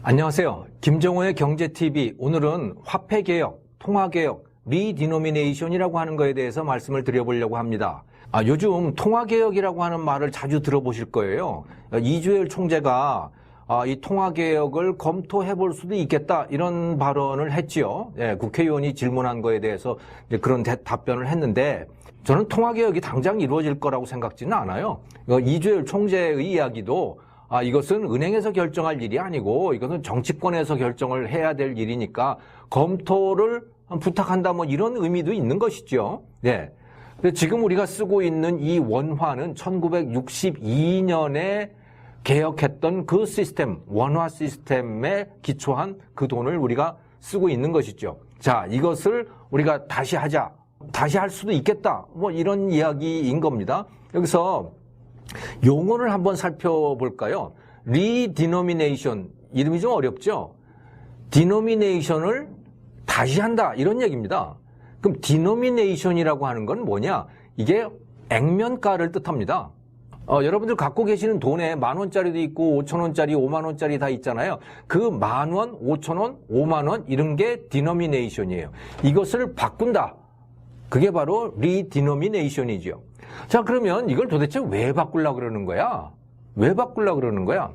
안녕하세요. 김정호의 경제TV. 오늘은 화폐개혁, 통화개혁, 리디노미네이션이라고 하는 거에 대해서 말씀을 드려보려고 합니다. 요즘 통화개혁이라고 하는 말을 자주 들어보실 거예요. 이주열 총재가 이 통화개혁을 검토해 볼 수도 있겠다 이런 발언을 했지요. 국회의원이 질문한 거에 대해서 이제 그런 답변을 했는데 저는 통화개혁이 당장 이루어질 거라고 생각지는 않아요. 이주열 총재의 이야기도 이것은 은행에서 결정할 일이 아니고 이것은 정치권에서 결정을 해야 될 일이니까 검토를 부탁한다 뭐 이런 의미도 있는 것이죠. 네. 지금 우리가 쓰고 있는 이 원화는 1962년에 개혁했던 그 시스템, 원화 시스템에 기초한 그 돈을 우리가 쓰고 있는 것이죠. 자, 이것을 우리가 다시 하자. 다시 할 수도 있겠다. 뭐 이런 이야기인 겁니다. 여기서 용어를 한번 살펴볼까요? 리디노미네이션, 이름이 좀 어렵죠? 디노미네이션을 다시 한다 이런 얘기입니다. 그럼 디노미네이션이라고 하는 건 뭐냐? 이게 액면가를 뜻합니다. 여러분들 갖고 계시는 돈에 10,000원짜리도 있고 5,000원짜리, 50,000원짜리 다 있잖아요. 그 10,000원, 5,000원, 50,000원 이런 게 디노미네이션이에요. 이것을 바꾼다. 그게 바로 리디노미네이션이죠. 자, 그러면 이걸 도대체 왜 바꾸려고 그러는 거야? 왜 바꾸려고 그러는 거야?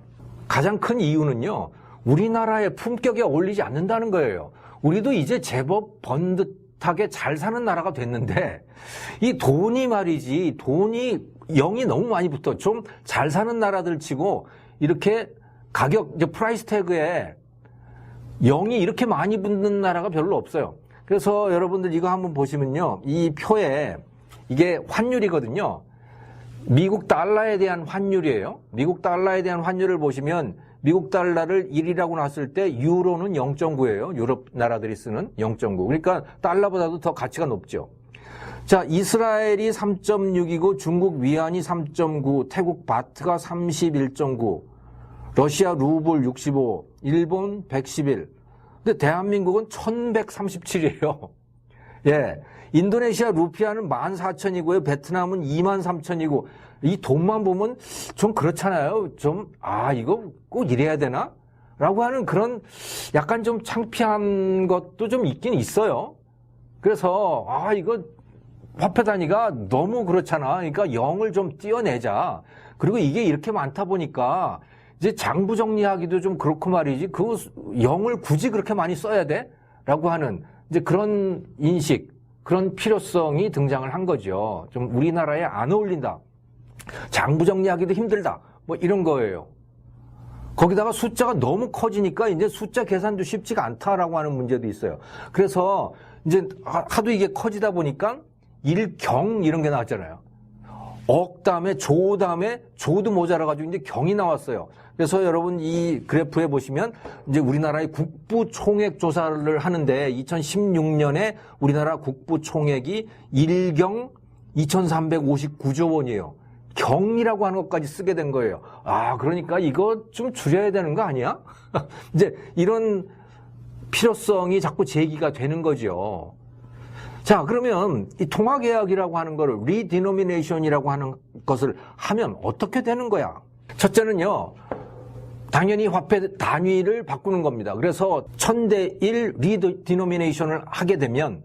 가장 큰 이유는요, 우리나라의 품격에 어울리지 않는다는 거예요. 우리도 이제 제법 번듯하게 잘 사는 나라가 됐는데, 이 돈이 말이지, 돈이 0이 너무 많이 붙어. 좀 잘 사는 나라들 치고, 이렇게 가격, 이제 프라이스 태그에 0이 이렇게 많이 붙는 나라가 별로 없어요. 그래서 여러분들 이거 한번 보시면요, 이 표에 이게 환율이거든요. 미국 달러에 대한 환율이에요. 미국 달러에 대한 환율을 보시면 미국 달러를 1이라고 놨을 때 유로는 0.9예요. 유럽 나라들이 쓰는 0.9. 그러니까 달러보다도 더 가치가 높죠. 자, 이스라엘이 3.6이고 중국 위안이 3.9, 태국 바트가 31.9, 러시아 루블 65, 일본 111. 근데 대한민국은 1137이에요. 예. 인도네시아 루피아는 14,000이고요. 베트남은 23,000이고. 이 돈만 보면 좀 그렇잖아요. 좀, 이거 꼭 이래야 되나? 라고 하는 그런 약간 좀 창피한 것도 좀 있긴 있어요. 그래서, 이거 화폐 단위가 너무 그렇잖아. 그러니까 0을 좀 띄어내자. 그리고 이게 이렇게 많다 보니까 이제 장부 정리하기도 좀 그렇고 말이지. 그 0을 굳이 그렇게 많이 써야 돼? 라고 하는 이제 그런 인식, 그런 필요성이 등장을 한 거죠. 좀 우리나라에 안 어울린다. 장부 정리하기도 힘들다. 뭐 이런 거예요. 거기다가 숫자가 너무 커지니까 이제 숫자 계산도 쉽지가 않다라고 하는 문제도 있어요. 그래서 이제 하도 이게 커지다 보니까 일경 이런 게 나왔잖아요. 억 다음에 조 다음에 조도 모자라가지고 이제 경이 나왔어요. 그래서 여러분 이 그래프에 보시면 이제 우리나라의 국부 총액 조사를 하는데 2016년에 우리나라 국부 총액이 1경 2,359조 원이에요. 경이라고 하는 것까지 쓰게 된 거예요. 그러니까 이거 좀 줄여야 되는 거 아니야? 이제 이런 필요성이 자꾸 제기가 되는 거죠. 자, 그러면 이 통화개혁이라고 하는 거를 리디노미네이션이라고 하는 것을 하면 어떻게 되는 거야? 첫째는요, 당연히 화폐 단위를 바꾸는 겁니다. 그래서 1000대1 리디노미네이션을 하게 되면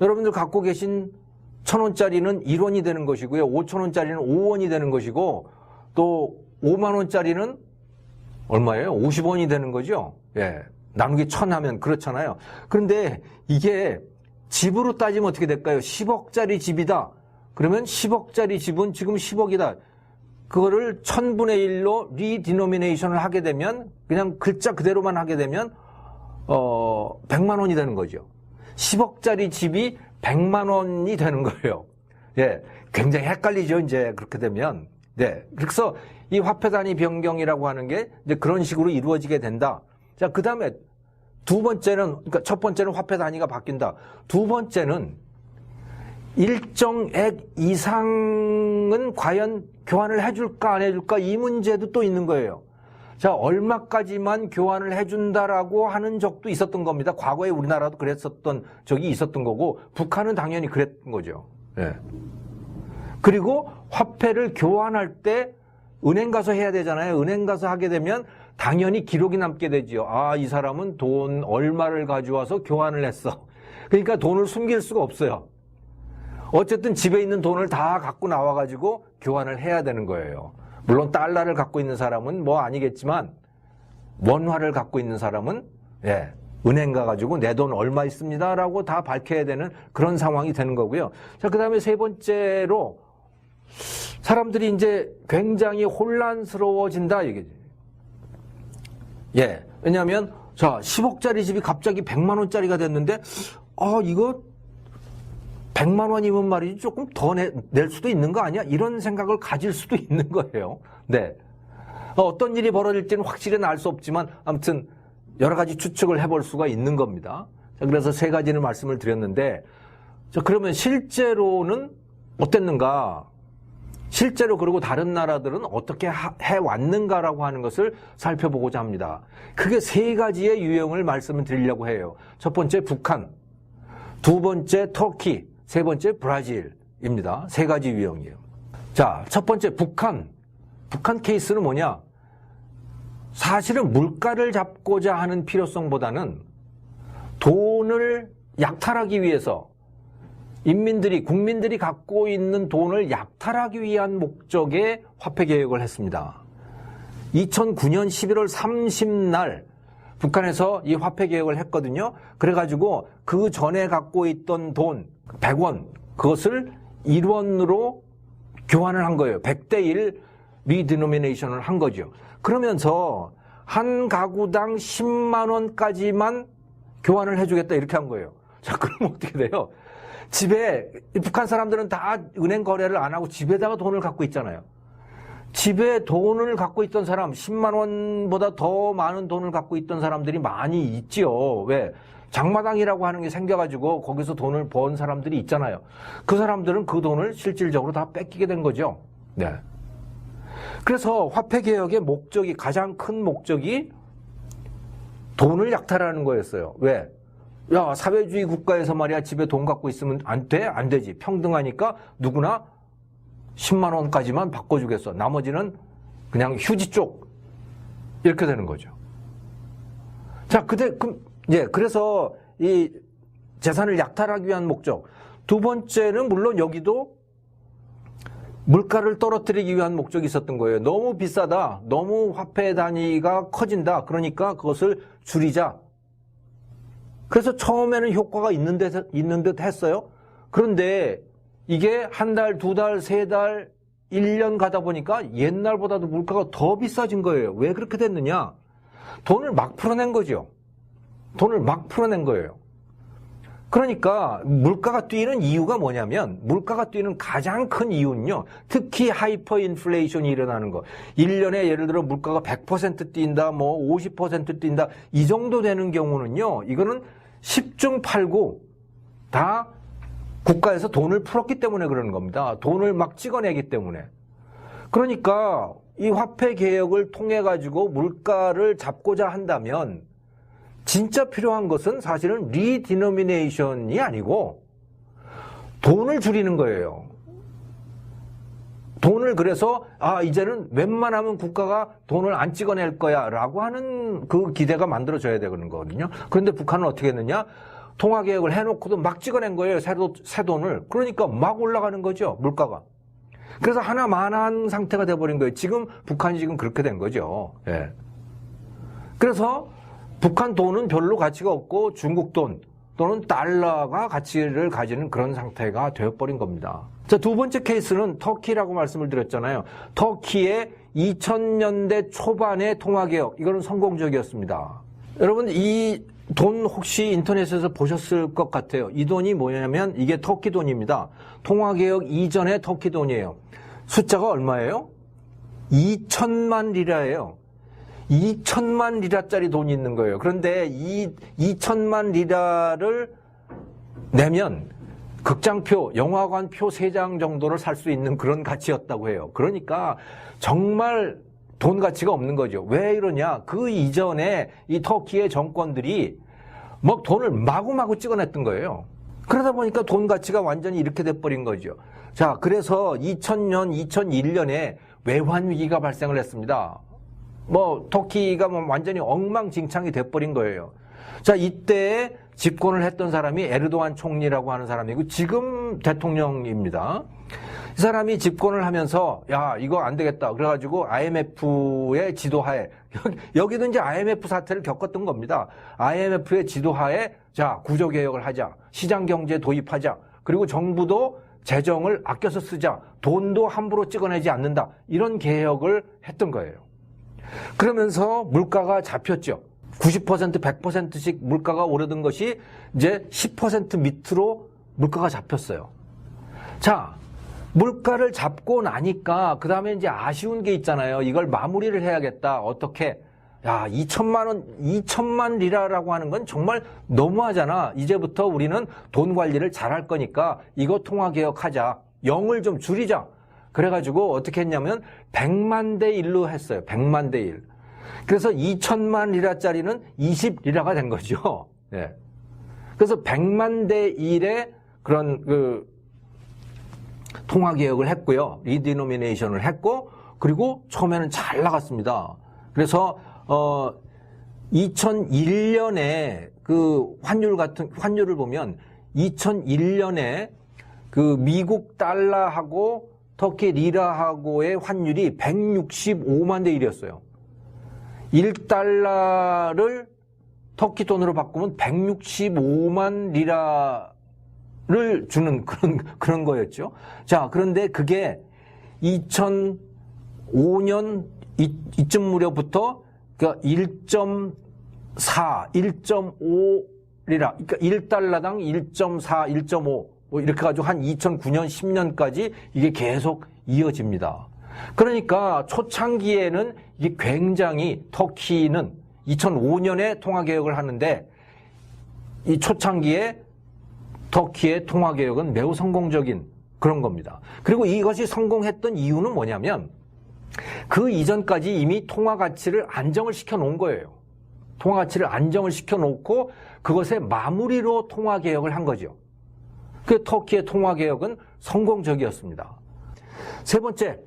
여러분들 갖고 계신 1,000원짜리는 1원이 되는 것이고요. 5,000원짜리는 5원이 되는 것이고 또 50,000원짜리는 얼마예요? 50원이 되는 거죠. 예. 나누기 1,000 하면 그렇잖아요. 그런데 이게 집으로 따지면 어떻게 될까요? 10억짜리 집이다. 그러면 10억짜리 집은 지금 10억이다. 그거를 1000분의 1로 리디노미네이션을 하게 되면 그냥 글자 그대로만 하게 되면 100만 원이 되는 거죠. 10억짜리 집이 100만 원이 되는 거예요. 예. 굉장히 헷갈리죠, 이제 그렇게 되면. 네. 그래서 이 화폐 단위 변경이라고 하는 게 이제 그런 식으로 이루어지게 된다. 자, 그다음에 두 번째는, 그러니까 첫 번째는 화폐 단위가 바뀐다. 두 번째는 일정액 이상은 과연 교환을 해줄까 안 해줄까 이 문제도 또 있는 거예요. 자, 얼마까지만 교환을 해준다라고 하는 적도 있었던 겁니다. 과거에 우리나라도 그랬었던 적이 있었던 거고 북한은 당연히 그랬던 거죠. 네. 그리고 화폐를 교환할 때 은행 가서 해야 되잖아요. 은행 가서 하게 되면 당연히 기록이 남게 되지요. 아, 이 사람은 돈 얼마를 가져와서 교환을 했어. 그러니까 돈을 숨길 수가 없어요. 어쨌든 집에 있는 돈을 다 갖고 나와가지고 교환을 해야 되는 거예요. 물론 달러를 갖고 있는 사람은 뭐 아니겠지만 원화를 갖고 있는 사람은 은행 가가지고 내 돈 얼마 있습니다라고 다 밝혀야 되는 그런 상황이 되는 거고요. 자, 그 다음에 세 번째로 사람들이 이제 굉장히 혼란스러워진다 이게. 왜냐하면 자 10억짜리 집이 갑자기 100만 원짜리가 됐는데 이거 100만 원이면 말이지 조금 더 낼 수도 있는 거 아니야? 이런 생각을 가질 수도 있는 거예요. 네. 어떤 일이 벌어질지는 확실히는 알 수 없지만 아무튼 여러 가지 추측을 해볼 수가 있는 겁니다. 자, 그래서 세 가지는 말씀을 드렸는데 자, 그러면 실제로는 어땠는가? 실제로 그리고 다른 나라들은 어떻게 해왔는가라고 하는 것을 살펴보고자 합니다. 그게 세 가지의 유형을 말씀을 드리려고 해요. 첫 번째 북한, 두 번째 터키, 세 번째 브라질입니다. 세 가지 유형이에요. 자, 첫 번째 북한 케이스는 뭐냐? 사실은 물가를 잡고자 하는 필요성보다는 돈을 약탈하기 위해서 국민들이 갖고 있는 돈을 약탈하기 위한 목적의 화폐 개혁을 했습니다. 2009년 11월 30날 북한에서 이 화폐 개혁을 했거든요. 그래가지고 그 전에 갖고 있던 돈 100원 그것을 1원으로 교환을 한 거예요. 100대 1 리디노미네이션을 한 거죠. 그러면서 한 가구당 10만 원까지만 교환을 해주겠다 이렇게 한 거예요. 자, 그럼 어떻게 돼요? 집에 북한 사람들은 다 은행 거래를 안 하고 집에다가 돈을 갖고 있잖아요. 집에 돈을 갖고 있던 사람 10만 원보다 더 많은 돈을 갖고 있던 사람들이 많이 있지요. 왜? 장마당이라고 하는 게 생겨가지고 거기서 돈을 번 사람들이 있잖아요. 그 사람들은 그 돈을 실질적으로 다 뺏기게 된 거죠. 네. 그래서 화폐개혁의 가장 큰 목적이 돈을 약탈하는 거였어요. 왜? 야, 사회주의 국가에서 말이야, 집에 돈 갖고 있으면 안 돼? 안 되지. 평등하니까 누구나 10만 원까지만 바꿔주겠어. 나머지는 그냥 휴지 쪽. 이렇게 되는 거죠. 자, 그래서 이 재산을 약탈하기 위한 목적. 두 번째는 물론 여기도 물가를 떨어뜨리기 위한 목적이 있었던 거예요. 너무 비싸다. 너무 화폐 단위가 커진다. 그러니까 그것을 줄이자. 그래서 처음에는 효과가 있는 듯 했어요. 그런데 이게 한 달, 두 달, 세 달, 1년 가다 보니까 옛날보다도 물가가 더 비싸진 거예요. 왜 그렇게 됐느냐? 돈을 막 풀어낸 거죠. 돈을 막 풀어낸 거예요. 그러니까 물가가 뛰는 이유가 뭐냐면 물가가 뛰는 가장 큰 이유는요. 특히 하이퍼 인플레이션이 일어나는 거. 1년에 예를 들어 물가가 100% 뛴다, 뭐 50% 뛴다. 이 정도 되는 경우는요. 이거는 10중 8구 다 국가에서 돈을 풀었기 때문에 그러는 겁니다. 돈을 막 찍어내기 때문에. 그러니까 이 화폐 개혁을 통해 가지고 물가를 잡고자 한다면 진짜 필요한 것은 사실은 리디노미네이션이 아니고 돈을 줄이는 거예요. 돈을 그래서 이제는 웬만하면 국가가 돈을 안 찍어낼 거야 라고 하는 그 기대가 만들어져야 되는 거거든요. 그런데 북한은 어떻게 했느냐? 통화개혁을 해놓고도 막 찍어낸 거예요. 새 돈을. 그러니까 막 올라가는 거죠. 물가가. 그래서 하나만한 상태가 돼버린 거예요. 북한이 지금 그렇게 된 거죠. 예. 그래서 북한 돈은 별로 가치가 없고 중국 돈 또는 달러가 가치를 가지는 그런 상태가 되어버린 겁니다. 자, 두 번째 케이스는 터키라고 말씀을 드렸잖아요. 터키의 2000년대 초반의 통화개혁, 이거는 성공적이었습니다. 여러분, 이 돈 혹시 인터넷에서 보셨을 것 같아요. 이 돈이 뭐냐면 이게 터키 돈입니다. 통화개혁 이전의 터키 돈이에요. 숫자가 얼마예요? 2천만 리라예요. 2천만 리라짜리 돈이 있는 거예요. 그런데 이 2천만 리라를 내면 극장표, 영화관표 3장 정도를 살 수 있는 그런 가치였다고 해요. 그러니까 정말 돈 가치가 없는 거죠. 왜 이러냐? 그 이전에 이 터키의 정권들이 막 돈을 마구마구 찍어냈던 거예요. 그러다 보니까 돈 가치가 완전히 이렇게 돼버린 거죠. 자, 그래서 2000년, 2001년에 외환 위기가 발생을 했습니다. 뭐 터키가 뭐 완전히 엉망진창이 돼버린 거예요. 자, 이때 집권을 했던 사람이 에르도안 총리라고 하는 사람이고 지금 대통령입니다. 이 사람이 집권을 하면서 야, 이거 안 되겠다. 그래가지고 IMF의 지도하에 여기도 이제 IMF 사태를 겪었던 겁니다. IMF의 지도하에 자, 구조개혁을 하자. 시장경제 도입하자. 그리고 정부도 재정을 아껴서 쓰자. 돈도 함부로 찍어내지 않는다. 이런 개혁을 했던 거예요. 그러면서 물가가 잡혔죠. 90%, 100%씩 물가가 오르던 것이 이제 10% 밑으로 물가가 잡혔어요. 자, 물가를 잡고 나니까 그 다음에 이제 아쉬운 게 있잖아요. 이걸 마무리를 해야겠다. 어떻게? 야, 2천만 리라라고 하는 건 정말 너무하잖아. 이제부터 우리는 돈 관리를 잘할 거니까 이거 통화개혁하자. 0을 좀 줄이자. 그래가지고 어떻게 했냐면 100만 대 1로 했어요. 100만 대 1. 그래서 2천만 리라짜리는 20리라가 된 거죠. 예. 그래서 100만 대 1의 그런 통화개혁을 했고요. 리디노미네이션을 했고, 그리고 처음에는 잘 나갔습니다. 그래서 2001년에 그 환율을 보면 2001년에 그 미국 달러하고 터키 리라하고의 환율이 165만 대 1이었어요. 1달러를 터키 돈으로 바꾸면 165만 리라를 주는 그런 거였죠. 자, 그런데 그게 2005년 이쯤 무렵부터 그러니까 1.4, 1.5 리라, 그러니까 1달러당 1.4, 1.5 뭐 이렇게 가지고 한 2009년, 10년까지 이게 계속 이어집니다. 그러니까 초창기에는 이게 굉장히 터키는 2005년에 통화개혁을 하는데 이 초창기에 터키의 통화개혁은 매우 성공적인 그런 겁니다. 그리고 이것이 성공했던 이유는 뭐냐면 그 이전까지 이미 통화가치를 안정을 시켜 놓은 거예요. 통화가치를 안정을 시켜 놓고 그것의 마무리로 통화개혁을 한 거죠. 그 터키의 통화개혁은 성공적이었습니다. 세 번째,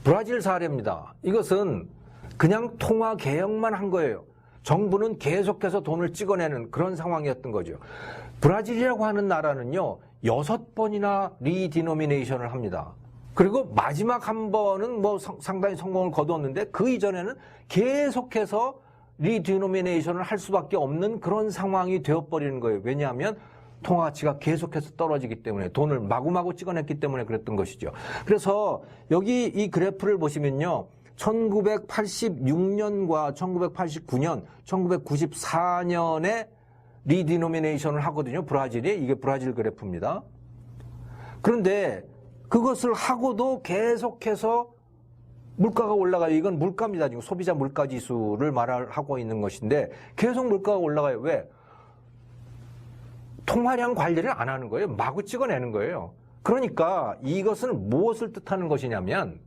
브라질 사례입니다. 이것은 그냥 통화개혁만 한 거예요. 정부는 계속해서 돈을 찍어내는 그런 상황이었던 거죠. 브라질이라고 하는 나라는요, 6번이나 리디노미네이션을 합니다. 그리고 마지막 한 번은 뭐 상당히 성공을 거두었는데 그 이전에는 계속해서 리디노미네이션을 할 수밖에 없는 그런 상황이 되어버리는 거예요. 왜냐하면 통화가치가 계속해서 떨어지기 때문에 돈을 마구마구 찍어냈기 때문에 그랬던 것이죠. 그래서 여기 이 그래프를 보시면요. 1986년과 1989년, 1994년에 리디노미네이션을 하거든요. 브라질이. 이게 브라질 그래프입니다. 그런데 그것을 하고도 계속해서 물가가 올라가요. 이건 물가입니다. 지금 소비자 물가 지수를 말하고 있는 것인데 계속 물가가 올라가요. 왜? 통화량 관리를 안 하는 거예요. 마구 찍어내는 거예요. 그러니까 이것은 무엇을 뜻하는 것이냐면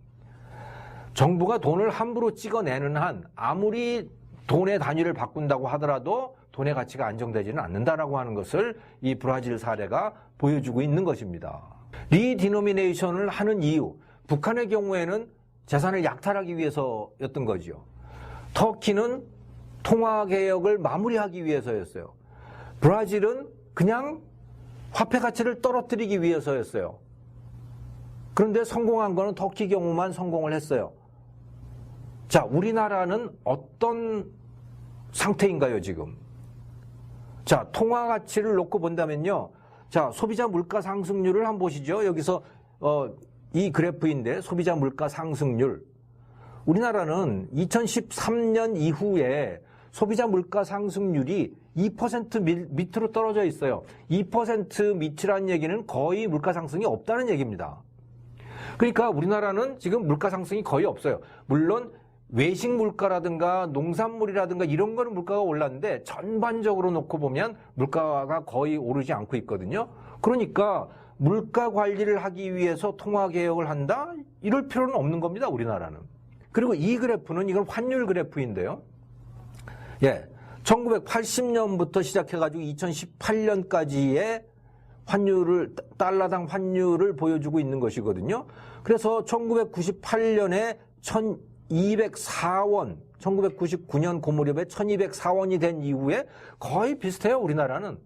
정부가 돈을 함부로 찍어내는 한 아무리 돈의 단위를 바꾼다고 하더라도 돈의 가치가 안정되지는 않는다라고 하는 것을 이 브라질 사례가 보여주고 있는 것입니다. 리디노미네이션을 하는 이유, 북한의 경우에는 재산을 약탈하기 위해서였던 거죠. 터키는 통화개혁을 마무리하기 위해서였어요. 브라질은 그냥 화폐 가치를 떨어뜨리기 위해서였어요. 그런데 성공한 거는 터키 경우만 성공을 했어요. 자, 우리나라는 어떤 상태인가요, 지금? 자, 통화 가치를 놓고 본다면요. 자, 소비자 물가 상승률을 한번 보시죠. 여기서 이 그래프인데 소비자 물가 상승률. 우리나라는 2013년 이후에 소비자 물가 상승률이 2% 밑으로 떨어져 있어요. 2% 밑이라는 얘기는 거의 물가 상승이 없다는 얘기입니다. 그러니까 우리나라는 지금 물가 상승이 거의 없어요. 물론 외식 물가라든가 농산물이라든가 이런 거는 물가가 올랐는데 전반적으로 놓고 보면 물가가 거의 오르지 않고 있거든요. 그러니까 물가 관리를 하기 위해서 통화개혁을 한다? 이럴 필요는 없는 겁니다, 우리나라는. 그리고 이 그래프는 이건 환율 그래프인데요. 예. 1980년부터 시작해가지고 2018년까지의 달러당 환율을 보여주고 있는 것이거든요. 그래서 1998년에 1204원, 1999년 그 무렵에 1204원이 된 이후에 거의 비슷해요, 우리나라는.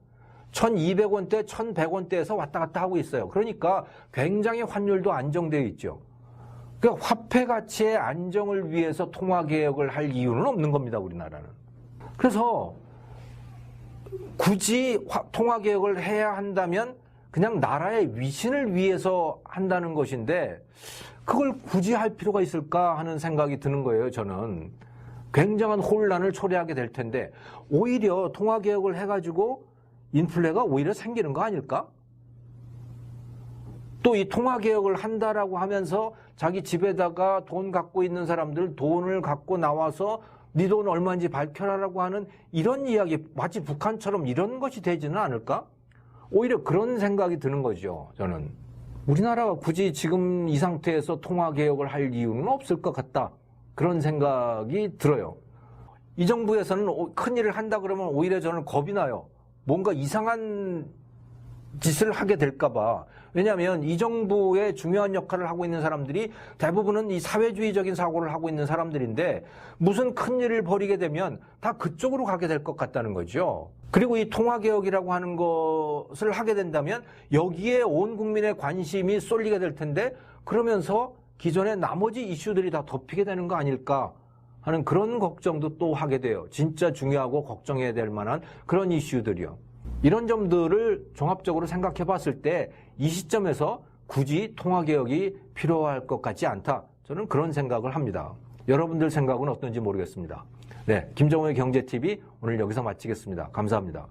1200원대, 1100원대에서 왔다 갔다 하고 있어요. 그러니까 굉장히 환율도 안정되어 있죠. 그러니까 화폐 가치의 안정을 위해서 통화개혁을 할 이유는 없는 겁니다, 우리나라는. 그래서 굳이 통화개혁을 해야 한다면 그냥 나라의 위신을 위해서 한다는 것인데 그걸 굳이 할 필요가 있을까 하는 생각이 드는 거예요, 저는. 굉장한 혼란을 초래하게 될 텐데 오히려 통화개혁을 해가지고 인플레가 오히려 생기는 거 아닐까? 또 이 통화개혁을 한다라고 하면서 자기 집에다가 돈 갖고 있는 사람들 돈을 갖고 나와서 네 돈 얼마인지 밝혀라라고 하는 이런 이야기, 마치 북한처럼 이런 것이 되지는 않을까? 오히려 그런 생각이 드는 거죠, 저는. 우리나라가 굳이 지금 이 상태에서 통화개혁을 할 이유는 없을 것 같다. 그런 생각이 들어요. 이 정부에서는 큰일을 한다 그러면 오히려 저는 겁이 나요. 뭔가 이상한 짓을 하게 될까 봐. 왜냐하면 이 정부의 중요한 역할을 하고 있는 사람들이 대부분은 이 사회주의적인 사고를 하고 있는 사람들인데 무슨 큰일을 벌이게 되면 다 그쪽으로 가게 될 것 같다는 거죠. 그리고 이 통화개혁이라고 하는 것을 하게 된다면 여기에 온 국민의 관심이 쏠리게 될 텐데 그러면서 기존의 나머지 이슈들이 다 덮이게 되는 거 아닐까 하는 그런 걱정도 또 하게 돼요. 진짜 중요하고 걱정해야 될 만한 그런 이슈들이요. 이런 점들을 종합적으로 생각해 봤을 때 이 시점에서 굳이 통화개혁이 필요할 것 같지 않다. 저는 그런 생각을 합니다. 여러분들 생각은 어떤지 모르겠습니다. 네, 김정호의 경제TV 오늘 여기서 마치겠습니다. 감사합니다.